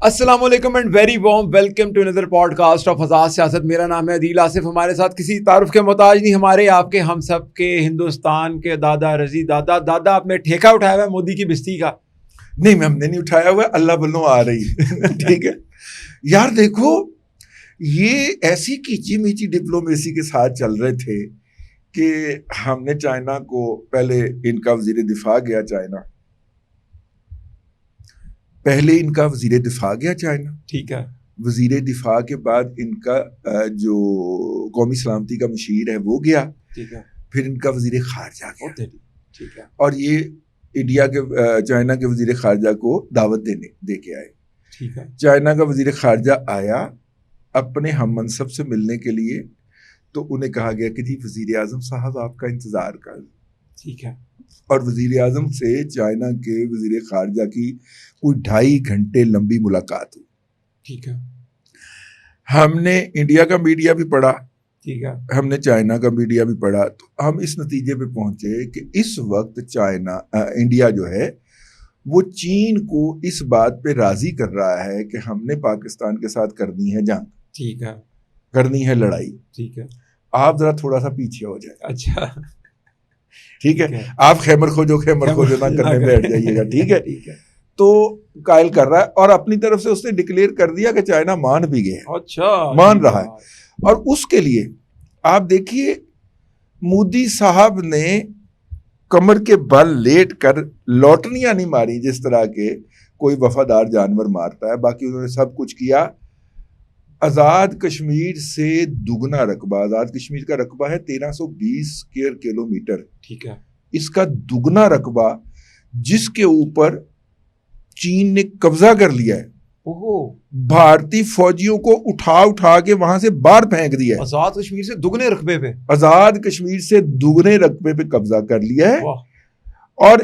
السلام علیکم and very warm welcome to another podcast of Azad Siyasat. میرا نام ہے عدیل آصف. ہمارے ساتھ کسی تعارف کے محتاج نہیں, ہمارے آپ کے ہم سب کے ہندوستان کے دادا رضی دادا آپ نے ٹھیکہ اٹھایا ہوا ہے مودی کی بستی کا. نہیں, ہم نے نہیں اٹھایا ہوا, اللہ بلوں آ رہی. ٹھیک ہے یار, دیکھو یہ ایسی کیچی میچی ڈپلومیسی کے ساتھ چل رہے تھے کہ ہم نے چائنا کو, پہلے ان کا وزیر دفاع گیا چائنا, ٹھیک ہے. وزیر دفاع کے بعد ان کا جو قومی سلامتی کا مشیر ہے وہ گیا, ٹھیک ہے. پھر ان کا وزیر خارجہ گیا, ٹھیک ہے. اور یہ انڈیا کے چائنا کے وزیر خارجہ کو دعوت دے کے آئے. ٹھیک ہے. چائنا کا وزیر خارجہ آیا اپنے ہم منصب سے ملنے کے لیے, تو انہیں کہا گیا کہ جی وزیر اعظم صاحب آپ کا انتظار کر. ٹھیک ہے. اور وزیر اعظم سے چائنا کے وزیر خارجہ کی کوئی 2.5 گھنٹے لمبی ملاقات ہوئی. ٹھیک ہے. ہم نے انڈیا کا میڈیا بھی پڑھا, ٹھیک ہے, ہم نے چائنا کا میڈیا بھی پڑھا, تو ہم اس نتیجے پہ پہنچے کہ اس وقت انڈیا جو ہے وہ چین کو اس بات پہ راضی کر رہا ہے کہ ہم نے پاکستان کے ساتھ کرنی ہے جنگ, ٹھیک ہے, کرنی ہے لڑائی. ٹھیک ہے. آپ ذرا تھوڑا سا پیچھے ہو جائیں. اچھا ٹھیک ہے, آپ خیمر کھوجو نہ کرنے بیٹھ جائیے گا. ٹھیک ہے. ٹھیک ہے. تو قائل کر رہا ہے, اور اپنی طرف سے اس نے ڈکلیئر کر دیا کہ چائنا مان بھی گیا, اچھا مان رہا ہے. اور اس کے لیے آپ دیکھیے مودی صاحب نے کمر کے بل لیٹ کر لوٹنیاں نہیں ماری جس طرح کے کوئی وفادار جانور مارتا ہے. باقی انہوں نے سب کچھ کیا. آزاد کشمیر سے دگنا رقبہ, آزاد کشمیر کا رقبہ ہے 1320 اسکوائر کلومیٹر. ٹھیک ہے. اس کا دگنا رقبہ جس کے اوپر چین نے قبضہ کر لیا ہے, بھارتی فوجیوں کو اٹھا کے وہاں سے باہر پھینک دیا ہے. آزاد کشمیر سے دگنے رقبے پہ, آزاد کشمیر سے دگنے رقبے پہ قبضہ کر لیا ہے, اور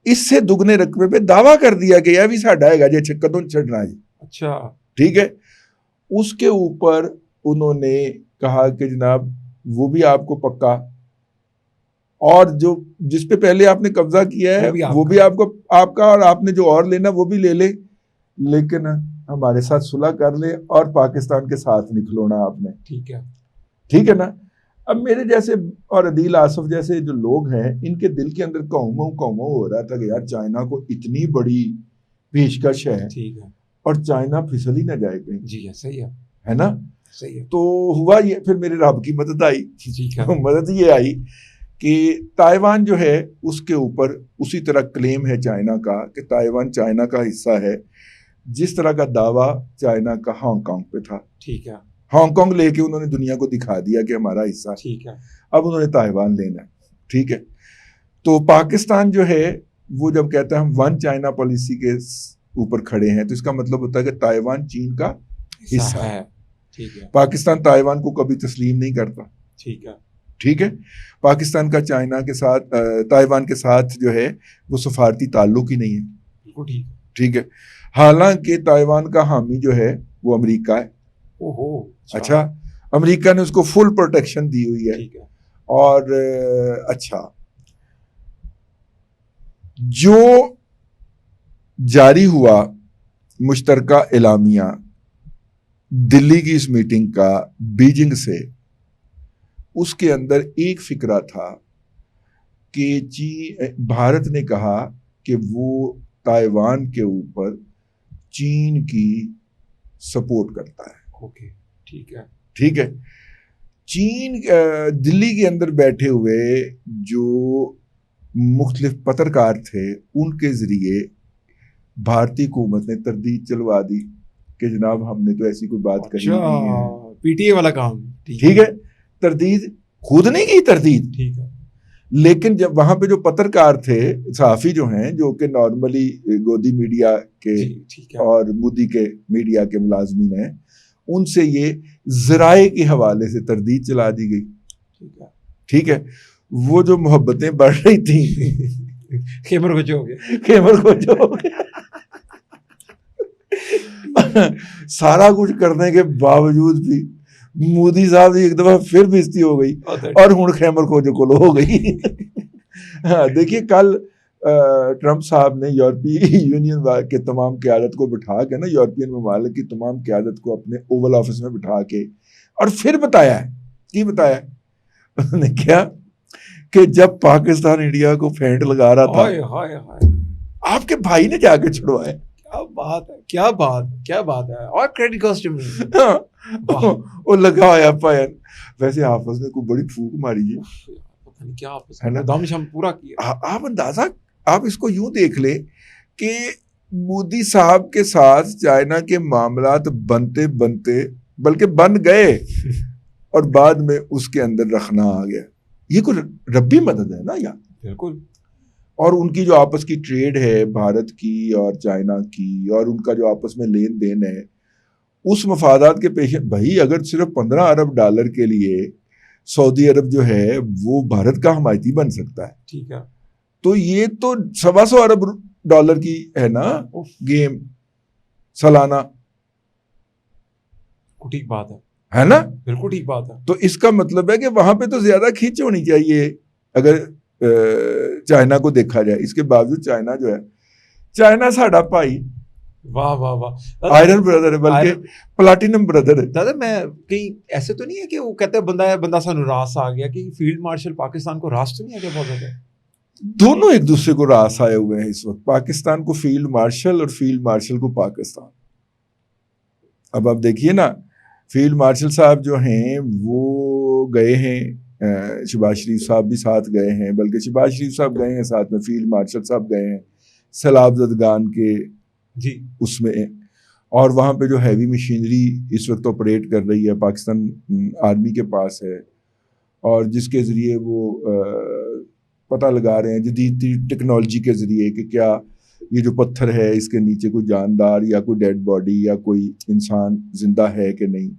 اس سے دگنے رقبے پہ دعویٰ کر دیا کہ یہ بھی ساڈا ہے گا جی, کدوں چھڑنا جی. اچھا ٹھیک ہے. اس کے اوپر انہوں نے کہا کہ جناب وہ بھی آپ کو پکا, اور جو جس پہ پہلے آپ نے قبضہ کیا ہے وہ بھی آپ کا, اور آپ نے جو اور لینا وہ بھی لے لے, لیکن ہمارے ساتھ صلح کر لے اور پاکستان کے ساتھ نکلونا آپ نے. ٹھیک ہے. ٹھیک ہے نا. اب میرے جیسے اور عدیل آصف جیسے جو لوگ ہیں, ان کے دل کے اندر کومو ہو رہا تھا کہ یار چائنا کو اتنی بڑی پیشکش ہے, ٹھیک ہے, اور چائنا پھسل ہی نہ جائے کہیں. جی صحیح ہے نا. صحیح ہے. تو ہوا یہ, پھر میرے رب کی مدد آئی. ٹھیک ہے. مدد یہ آئی کہ تائیوان جو ہے اس کے اوپر اسی طرح کلیم ہے چائنا کا کہ تائیوان چائنا کا حصہ ہے, جس طرح کا دعویٰ چائنا کا ہانگ کانگ پہ تھا. ٹھیک ہے. ہانگ کانگ لے کے انہوں نے دنیا کو دکھا دیا کہ ہمارا حصہ. ٹھیک ہے. اب انہوں نے تائیوان لینا ہے. ٹھیک ہے. تو پاکستان جو ہے وہ جب کہتا ہے ہم ون چائنا پالیسی کے اوپر کھڑے ہیں, تو اس کا مطلب ہوتا ہے کہ تائیوان چین کا حصہ ہے. ٹھیک ہے. پاکستان تائیوان کو کبھی تسلیم نہیں کرتا. ٹھیک ہے. ٹھیک ہے. پاکستان کا چائنا کے ساتھ تائیوان کے ساتھ جو ہے وہ سفارتی تعلق ہی نہیں ہے. ٹھیک ہے. حالانکہ تائیوان کا حامی جو ہے وہ امریکہ ہے. اچھا, امریکہ نے اس کو فل پروٹیکشن دی ہوئی ہے. اور اچھا, جو جاری ہوا مشترکہ اعلامیہ دلی کی اس میٹنگ کا بیجنگ سے, اس کے اندر ایک فکرہ تھا کہ بھارت نے کہا کہ وہ تائیوان کے اوپر چین کی سپورٹ کرتا ہے. اوکے. ٹھیک ہے. ٹھیک ہے. چین دلی کے اندر بیٹھے ہوئے جو مختلف پترکار تھے, ان کے ذریعے بھارتی حکومت نے تردید چلوا دی کہ جناب ہم نے تو ایسی کوئی بات کہی نہیں ہے. پی ٹی اے والا کام. ٹھیک ہے. تردید خود نہیں کی تردید. ٹھیک ہے. لیکن جب وہاں پہ جو پترکار تھے, صحافی جو ہیں, جو کہ نارملی گودی میڈیا کے اور مودی کے میڈیا کے ملازمین ہیں, ان سے یہ ذرائع کے حوالے سے تردید چلا دی گئی. ٹھیک ہے. وہ جو محبتیں بڑھ رہی تھیں خیمر کو جو ہو گیا سارا کچھ کرنے کے باوجود بھی مودی صاحب ایک دفعہ پھر بےزتی ہو گئی, اور ہن خیمر کو جو ہو گئی. دیکھیے کل ٹرمپ صاحب نے یورپی یونین کے تمام قیادت کو بٹھا کے نا، یورپین ممالک کی تمام قیادت کو اپنے اوول آفس میں بٹھا کے اور پھر بتایا ہے، کی بتایا انہوں نے کیا کہ جب پاکستان انڈیا کو پھینٹ لگا رہا تھا آپ کے بھائی نے جا کے چھڑوایا. کیا بات ہے، کیا بات، کیا بات ہے. اور کریڈٹ کاسٹم وہ لگا ہوا پایا. ویسے حافظ نے کوئی بڑی پھونک ماری ہے، کیا دم شم پورا کیا. آپ اندازہ آپ اس کو یوں دیکھ لیں کہ مودی صاحب کے ساتھ چائنا کے معاملات بنتے بنتے بلکہ بن گئے اور بعد میں اس کے اندر رکھنا آ گیا. یہ کوئی ربی مدد ہے نا یار. بالکل. اور ان کی جو آپس کی ٹریڈ ہے بھارت کی اور چائنا کی، اور ان کا جو آپس میں لین دین ہے، اس مفادات کے پیش بھائی اگر صرف $15 ارب کے لیے سعودی عرب جو ہے وہ بھارت کا حمایتی بن سکتا ہے، ٹھیک ہے، تو یہ تو $125 ارب کی ہے نا گیم سالانہ. ٹھیک بات ہے نا، بالکل ٹھیک بات ہے. تو اس کا مطلب ہے کہ وہاں پہ تو زیادہ کھینچ ہونی چاہیے اگر چائنا کو دیکھا جائے. اس کے باوجود چائنا جو ہے، چائنا ساڈا بھائی، واہ واہ واہ، آئرن بردر ہے، بلکہ پلاٹینم بردر ہے. دادا میں کہیں ایسے تو نہیں ہے کہ وہ کہتے ہیں بندہ سانو راس آ گیا، کہ فیلڈ مارشل پاکستان کو راس تو نہیں آ گیا بہت زیادہ؟ دونوں ایک دوسرے کو راس آئے ہوئے ہیں اس وقت، پاکستان کو فیلڈ مارشل اور فیلڈ مارشل کو پاکستان. اب آپ دیکھیے نا، فیلڈ مارشل صاحب جو ہیں وہ گئے ہیں، شہباز شریف صاحب بھی ساتھ گئے ہیں، بلکہ شہباز شریف صاحب گئے ہیں ساتھ میں، فیلڈ مارشل صاحب گئے ہیں سیلاب زدگان کے جی اس میں. اور وہاں پہ جو ہیوی مشینری اس وقت آپریٹ کر رہی ہے پاکستان آرمی کے پاس ہے، اور جس کے ذریعے وہ پتہ لگا رہے ہیں جدید ٹیکنالوجی کے ذریعے کہ کیا یہ جو پتھر ہے اس کے نیچے کوئی جاندار یا کوئی ڈیڈ باڈی یا کوئی انسان زندہ ہے کہ نہیں.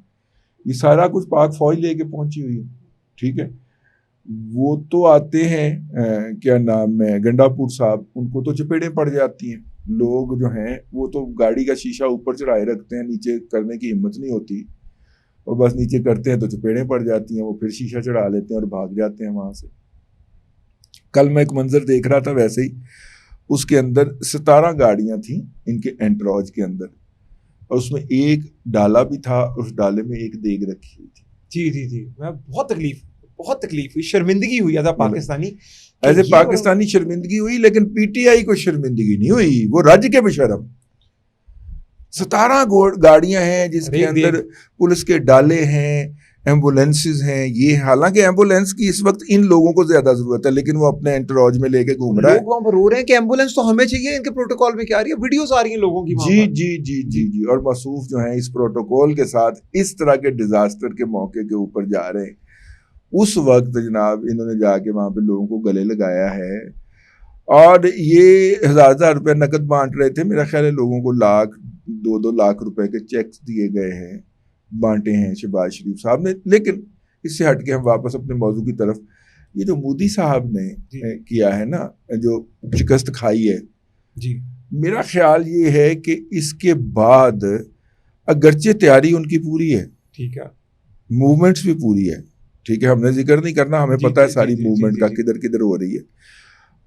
یہ سارا کچھ پاک فوج لے کے پہنچی ہوئی ہے. ٹھیک ہے، وہ تو آتے ہیں کیا نام ہے گنڈا پور صاحب، ان کو تو چپیڑیں پڑ جاتی ہیں. لوگ جو ہیں وہ تو گاڑی کا شیشہ اوپر چڑھائے رکھتے ہیں، نیچے کرنے کی ہمت نہیں ہوتی، اور بس نیچے کرتے ہیں تو چپیڑیں پڑ جاتی ہیں، وہ پھر شیشہ چڑھا لیتے ہیں اور بھاگ جاتے ہیں وہاں سے. کل میں ایک منظر دیکھ رہا تھا ویسے ہی، اس کے اندر 17 گاڑیاں تھیں ان کے اینٹراج کے اندر، اور اس میں ایک ڈالا بھی تھا، اس ڈالے میں ایک دیگ رکھی ہوئی تھی. جی جی جی، میں بہت تکلیف ہوئی، شرمندگی ہوئی ایز اے پاکستانی، ایسے پاکستانی شرمندگی ہوئی، لیکن پی ٹی آئی کو شرمندگی نہیں ہوئی، وہ رج کے بشرم. 17 گاڑیاں ہیں جس کے اندر پولیس کے ڈالے ہیں، ایمبولینسز ہیں. یہ حالانکہ ایمبولینس کی اس وقت ان لوگوں کو زیادہ ضرورت ہے، لیکن وہ اپنے انٹراج میں لے کے گھوم رہا ہے. لوگ وہاں پر رو رہے ہیں کہ ایمبولینس تو ہمیں چاہیے، ان کے پروٹوکول میں کیا آ رہی ہے، ویڈیوز آ رہی ہیں لوگوں کی. جی جی جی جی جی، اور موصوف جو ہیں اس پروٹوکول کے ساتھ اس طرح کے ڈیزاسٹر کے موقع کے اوپر جا رہے ہیں. اس وقت جناب انہوں نے جا کے وہاں پہ لوگوں کو گلے لگایا ہے، اور یہ 1000 روپے نقد بانٹ رہے تھے. میرا خیال ہے لوگوں کو 2 لاکھ روپے کے چیکس دیے گئے ہیں، بانٹے ہیں شہباز شریف صاحب نے. لیکن اس سے ہٹ کے ہم واپس اپنے موضوع کی طرف، یہ جو مودی صاحب نے کیا ہے نا، جو شکست کھائی ہے، جی میرا خیال یہ ہے کہ اس کے بعد اگرچہ تیاری ان کی پوری ہے، ٹھیک ہے، موومنٹس بھی پوری ہے، ٹھیک ہے، ہم نے ذکر نہیں کرنا، ہمیں پتہ ہے ساری موومنٹ کا کدھر کدھر ہو رہی ہے،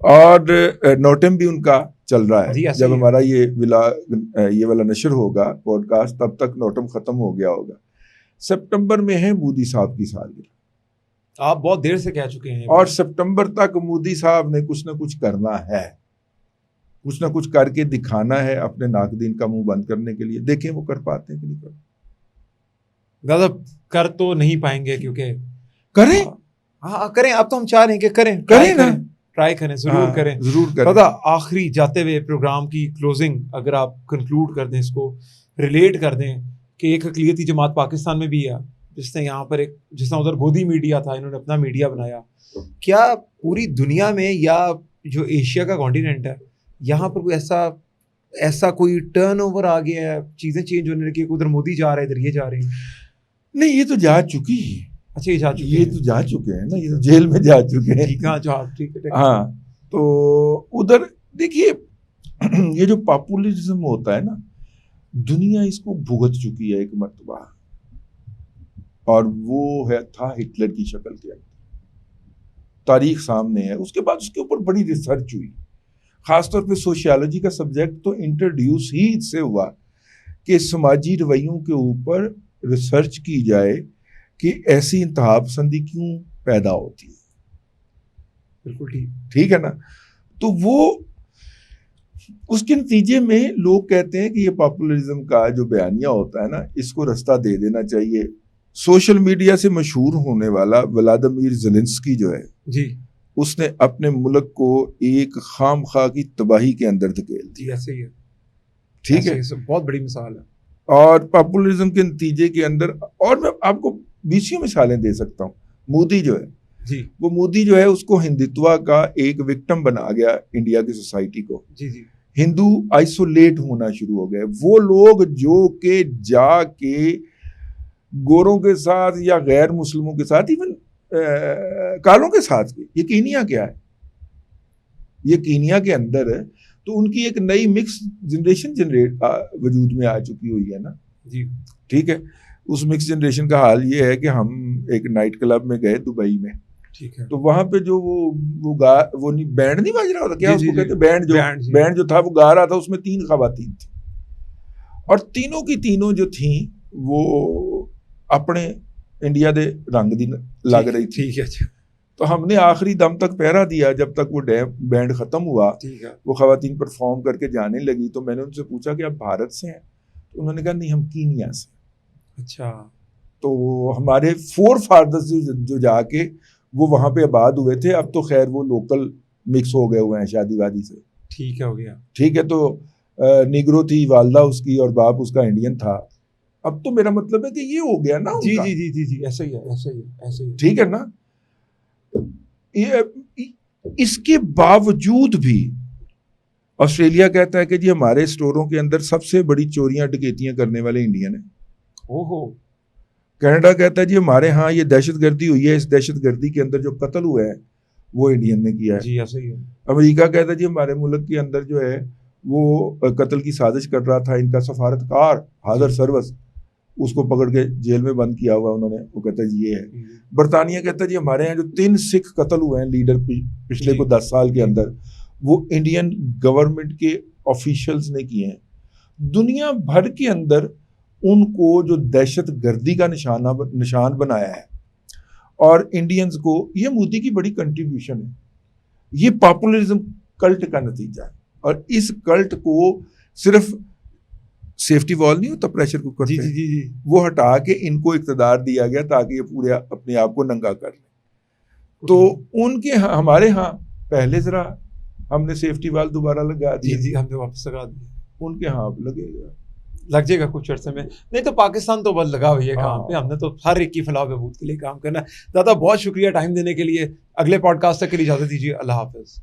اور نوٹم بھی ان کا چل رہا ہے. جب ہمارا یہ والا نشر ہوگا پوڈ کاسٹ، تب تک نوٹم ختم ہو گیا ہوگا. سپٹمبر میں ہے مودی صاحب کی سالگرہ، آپ بہت دیر سے کہہ چکے ہیں، اور سپٹمبر تک مودی صاحب نے کچھ نہ کچھ کرنا ہے، کچھ نہ کچھ کر کے دکھانا ہے اپنے ناقدین کا منہ بند کرنے کے لیے. دیکھیں وہ کر پاتے ہیں کہ نہیں کرتے. دادا کر تو نہیں پائیں گے، کیونکہ کریں، ہاں کریں. اب تو ہم چاہ رہے ہیں کہ کریں نا، ٹرائی کریں، ضرور کریں. دادا آخری جاتے ہوئے پروگرام کی کلوزنگ اگر آپ کنکلوڈ کر دیں، اس کو ریلیٹ کر دیں کہ ایک اقلیتی جماعت پاکستان میں بھی ہے، جس نے یہاں پر جس طرح ادھر گودی میڈیا تھا، انہوں نے اپنا میڈیا بنایا. کیا پوری دنیا میں یا جو ایشیا کا کانٹیننٹ ہے یہاں پر کوئی ایسا کوئی ٹرن اوور آ گیا ہے، چیزیں چینج ہونے لگی، ادھر مودی جا رہے ہیں، ادھر یہ جا رہے ہیں؟ نہیں، یہ تو جا چکی ہے. اچھا، یہ تو جا چکے ہیں نا، یہ تو جیل میں جا چکے ہیں. ٹھیک ہے. ہاں، تو ادھر دیکھیے یہ جو پاپولزم ہوتا ہے نا، دنیا اس کو بھگت چکی ہے ایک مرتبہ، اور وہ تھا ہٹلر کی شکل کے اندر. تاریخ سامنے ہے، اس کے بعد اس کے اوپر بڑی ریسرچ ہوئی، خاص طور پہ سوشیالوجی کا سبجیکٹ تو انٹروڈیوس ہی اس سے ہوا کہ سماجی رویوں کے اوپر ریسرچ کی جائے کہ ایسی انتہا پسندی کیوں پیدا ہوتی ہے. بالکل ٹھیک ہے نا. تو وہ اس کے نتیجے میں لوگ کہتے ہیں کہ یہ پاپولرزم کا جو بیانیہ ہوتا ہے نا, اس کو رستہ دے دینا چاہیے. سوشل میڈیا سے مشہور ہونے والا ولادیمیر زیلنسکی جو ہے جی, اس نے اپنے ملک کو ایک خام خواہ کی تباہی کے اندر دھکیل دیا. ایسے ہی ہے. ٹھیک ہے, بہت بڑی مثال ہے. اور پاپولرزم کے نتیجے کے اندر, اور میں آپ کو بیسیوں مثالیں دے سکتا ہوں. مودی جو ہے جی, وہ مودی جو ہے اس کو ہندوتوا کا ایک وکٹم بنا گیا انڈیا کی سوسائٹی کو. جی جی, ہندو آئسولیٹ ہونا شروع ہو گئے. وہ لوگ جو کہ جا کے گوروں کے ساتھ یا غیر مسلموں کے ساتھ, ایون کالوں کے ساتھ بھی, یہ کینیا کیا ہے, یہ کینیا کے اندر ہے, تو ان کی ایک نئی مکس جنریشن وجود میں آ چکی ہوئی ہے نا. جی ٹھیک ہے. اس مکس جنریشن کا حال یہ ہے کہ ہم ایک نائٹ کلب میں گئے دبئی میں, ٹھیک ہے, تو وہاں پہ جو وہ بینڈ نہیں بج رہا ہوتا, کیا اس کو کہتے ہیں, بینڈ جو تھا وہ گا رہا تھا, اس میں 3 خواتین تھیں, اور تینوں کی تینوں جو تھیں وہ اپنے انڈیا دے رنگ دی لگ رہی تھی. ٹھیک ہے, تو ہم نے آخری دم تک پہرا دیا جب تک وہ بینڈ ختم ہوا. ٹھیک ہے, وہ خواتین پرفارم کر کے جانے لگی, تو میں نے ان سے پوچھا کہ آپ بھارت سے ہیں؟ تو انہوں نے کہا نہیں, ہم کینیا سے. اچھا. تو ہمارے 4 فادرز جو جا کے وہ وہاں پہ آباد ہوئے تھے, اب تو خیر وہ لوکل مکس ہو گئے ہوئے ہیں شادی وادی سے. ٹھیک ہے, ہو گیا. ٹھیک ہے. تو نیگرو تھی والدہ اس کی اور باپ اس کا انڈین تھا. اب تو میرا مطلب ہے کہ یہ ہو گیا نا. جی جی جی جی جی, ایسا ہی ہے, ایسا ہی ہے, ایسا ہی ہے. ٹھیک ہے نا. اس کے باوجود بھی آسٹریلیا کہتا ہے کہ جی ہمارے اسٹوروں کے اندر سب سے بڑی چوریاں ڈکیتیاں کرنے والے انڈین ہیں. اوہو. کینیڈا کہتا ہے جی ہمارے ہاں یہ دہشت گردی ہوئی ہے, اس دہشت گردی کے اندر جو قتل ہوا ہے وہ انڈین نے کیا ہے. جی ایسا ہی ہے. امریکہ کہتا ہے جی ہمارے ملک کے اندر جو ہے وہ قتل کی سازش کر رہا تھا, ان کا سفارتکار حاضر سروس, اس کو پکڑ کے جیل میں بند کیا ہوا انہوں نے, وہ کہتا ہے جی یہ ہے. برطانیہ کہتا ہے جی ہمارے یہاں جو 3 سکھ قتل ہوئے ہیں لیڈر پچھلے کو 10 سال کے اندر, وہ انڈین گورنمنٹ کے آفیشلز نے کیے ہیں. دنیا بھر کے اندر ان کو جو دہشت گردی کا نشان بنایا ہے, اور انڈینز کو, یہ مودی کی بڑی کنٹریبیوشن ہے. یہ پاپولرزم کلٹ کا نتیجہ ہے, اور اس کلٹ کو صرف سیفٹی وال نہیں ہوتا پریشر کوکر جی جی جی, وہ ہٹا کے ان کو اقتدار دیا گیا تاکہ یہ پورے اپنے آپ کو ننگا کر لیں. تو ان کے ہمارے ہاں پہلے ذرا ہم نے سیفٹی وال دوبارہ لگا دیا. جی جی, ہم نے واپس لگا دیا. ان کے ہاں لگے گا, لگ جائے گا کچھ عرصے میں. نہیں تو پاکستان تو بس لگا ہوئی ہے کام پہ, ہم نے تو ہر ایک کی فلاح و بہبود کے لیے کام کرنا ہے. دادا بہت شکریہ ٹائم دینے کے لیے. اگلے پوڈ کاسٹ تک کے لیے اجازت دیجیے. اللہ حافظ.